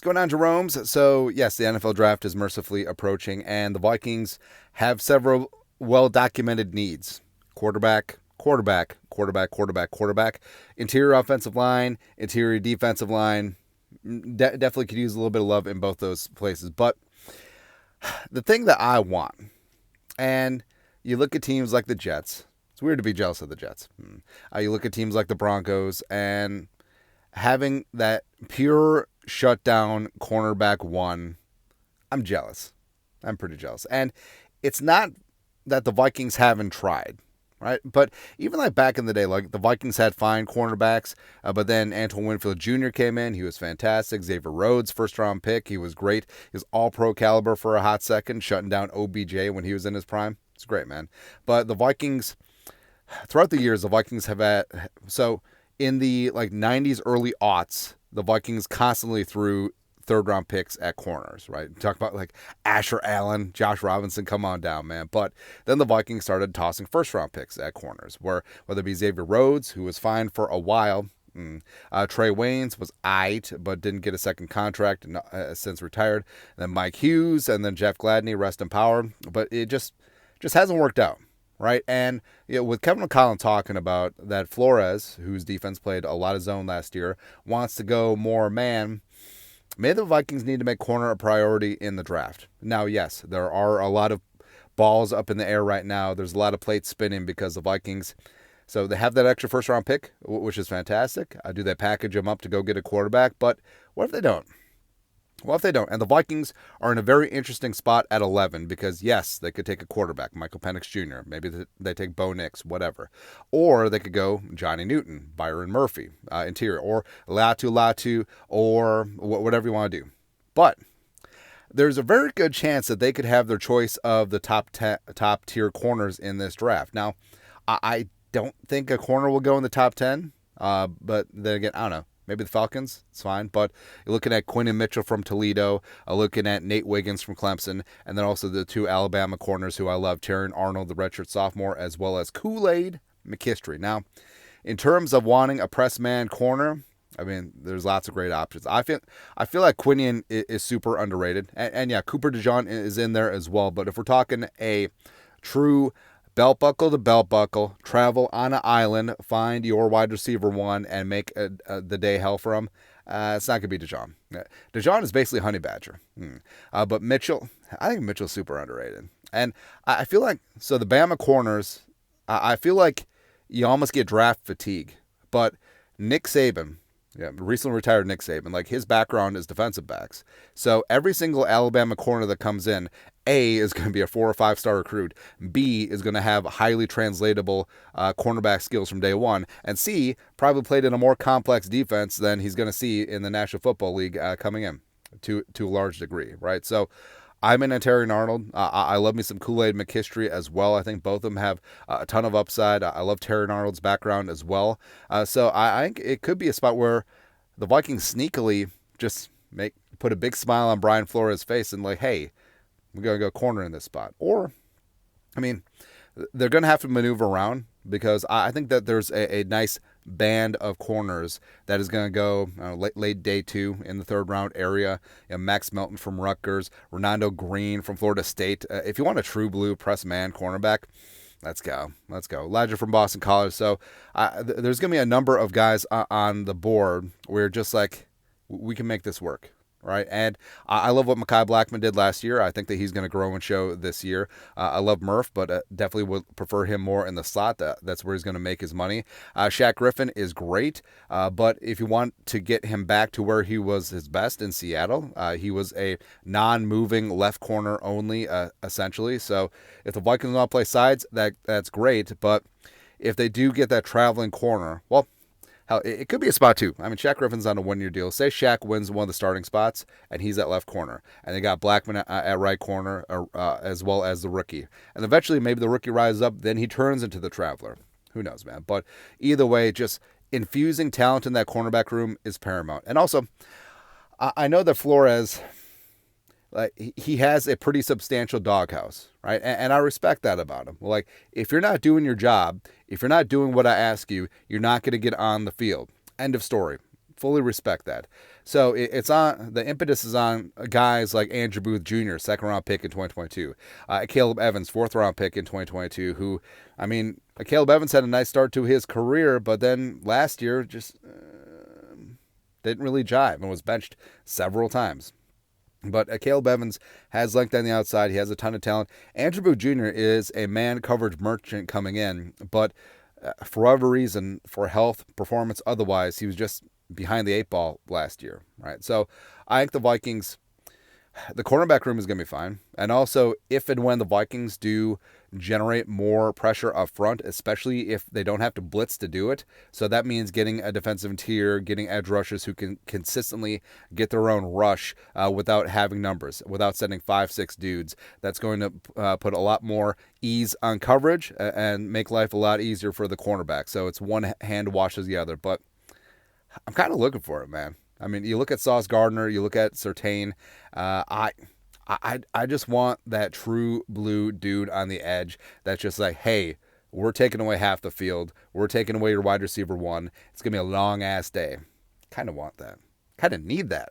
going on, Jerome's? So, yes, the NFL draft is mercifully approaching, and the Vikings have several well-documented needs. Quarterback, interior offensive line, interior defensive line. Definitely could use a little bit of love in both those places. But the thing that I want, and you look at teams like the Jets, it's weird to be jealous of the Jets. You look at teams like the Broncos, and having that pure shutdown cornerback one, I'm jealous. I'm pretty jealous. And it's not that the Vikings haven't tried, right? But even like back in the day, like the Vikings had fine cornerbacks, but then Antoine Winfield Jr. came in. He was fantastic. Xavier Rhodes, first-round pick. He was great. He was all-pro caliber for a hot second, shutting down OBJ when he was in his prime. It's great, man. But the Vikings, throughout the years, the Vikings have had, so in the like 90s, early aughts, the Vikings constantly threw third-round picks at corners, right? Talk about like Asher Allen, Josh Robinson, come on down, man. But then the Vikings started tossing first-round picks at corners, where whether it be Xavier Rhodes, who was fine for a while, Trey Waynes was aight, but didn't get a second contract and since retired. And then Mike Hughes, and then Jeff Gladney, rest in power. But it just hasn't worked out. Right, and with Kevin McCollum talking about that Flores, whose defense played a lot of zone last year, wants to go more man, maybe the Vikings need to make corner a priority in the draft. Now, yes, there are a lot of balls up in the air right now. There's a lot of plates spinning because the Vikings, so they have that extra first-round pick, which is fantastic. Do they package them up to go get a quarterback? But what if they don't? What if they don't? And the Vikings are in a very interesting spot at 11 because, yes, they could take a quarterback, Michael Penix Jr., maybe they take Bo Nix, whatever. Or they could go Johnny Newton, Byron Murphy, interior, or Latu, or whatever you want to do. But there's a very good chance that they could have their choice of the top tier corners in this draft. Now, I don't think a corner will go in the top 10, but then again, I don't know. Maybe the Falcons, it's fine. But you're looking at Quinn and Mitchell from Toledo, looking at Nate Wiggins from Clemson, and then also the two Alabama corners who I love, Terrion Arnold, the redshirt sophomore, as well as Kool-Aid McKinstry. Now, in terms of wanting a press man corner, I mean, there's lots of great options. I feel like Quinion is super underrated. And yeah, Cooper DeJean is in there as well. But if we're talking a true belt buckle to belt buckle, travel on an island, find your wide receiver one, and make the day hell for him. It's not going to be DeJean. DeJean is basically Honey Badger. But Mitchell, I think Mitchell's super underrated. And I feel like, so the Bama corners, I feel like you almost get draft fatigue. But Nick Saban, recently retired Nick Saban, like his background is defensive backs. So every single Alabama corner that comes in, A, is going to be a 4 or 5 star recruit. B, is going to have highly translatable cornerback skills from day one. And C, probably played in a more complex defense than he's going to see in the National Football League coming in to a large degree, right? So I'm in Terrion Arnold. I love me some Kool-Aid McKinstry as well. I think both of them have a ton of upside. I love Terrion Arnold's background as well. So I think it could be a spot where the Vikings sneakily just put a big smile on Brian Flores' face and like, hey, we're going to go corner in this spot. Or, I mean, they're going to have to maneuver around because I think that there's a nice band of corners that is going to go late day 2 in the third round area. Max Melton from Rutgers, Ronaldo Green from Florida State. If you want a true blue press man cornerback, let's go. Elijah from Boston College. So there's going to be a number of guys on the board where just like we can make this work. Right, and I love what Mekhi Blackman did last year. I think that he's going to grow and show this year. I love Murph, but definitely would prefer him more in the slot. That's where he's going to make his money. Shaq Griffin is great, but if you want to get him back to where he was his best in Seattle, he was a non-moving left corner only, essentially. So if the Vikings want to play sides, that's great. But if they do get that traveling corner, well, hell, it could be a spot too. I mean, Shaq Griffin's on a 1-year deal. Say Shaq wins one of the starting spots, and he's at left corner. And they got Blackman at right corner, as well as the rookie. And eventually, maybe the rookie rises up, then he turns into the traveler. Who knows, man? But either way, just infusing talent in that cornerback room is paramount. And also, I know that Flores, like, he has a pretty substantial doghouse, right? And I respect that about him. Like, if you're not doing your job, if you're not doing what I ask you, you're not going to get on the field. End of story. Fully respect that. So it's on, the impetus is on guys like Andrew Booth Jr., second round pick in 2022, Caleb Evans, fourth round pick in 2022, who, I mean, Caleb Evans had a nice start to his career, but then last year just didn't really jive and was benched several times. But Caleb Evans has length on the outside. He has a ton of talent. Andrew Booth Jr. is a man coverage merchant coming in, but for whatever reason, for health, performance, otherwise, he was just behind the eight ball last year, right? So I think the Vikings, the cornerback room is going to be fine. And also, if and when the Vikings do generate more pressure up front, especially if they don't have to blitz to do it. So that means getting a defensive interior, getting edge rushers who can consistently get their own rush without having numbers, without sending 5-6 dudes. That's going to put a lot more ease on coverage and make life a lot easier for the cornerback. So it's one hand washes the other. But I'm kind of looking for it, man. I mean, you look at Sauce Gardner, you look at Surtain. I just want that true blue dude on the edge that's just like, hey, we're taking away half the field. We're taking away your wide receiver one. It's going to be a long-ass day. Kind of want that. Kind of need that.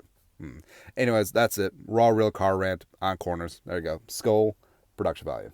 Anyways, that's it. Raw, real car rant on corners. There you go. Skull, production value.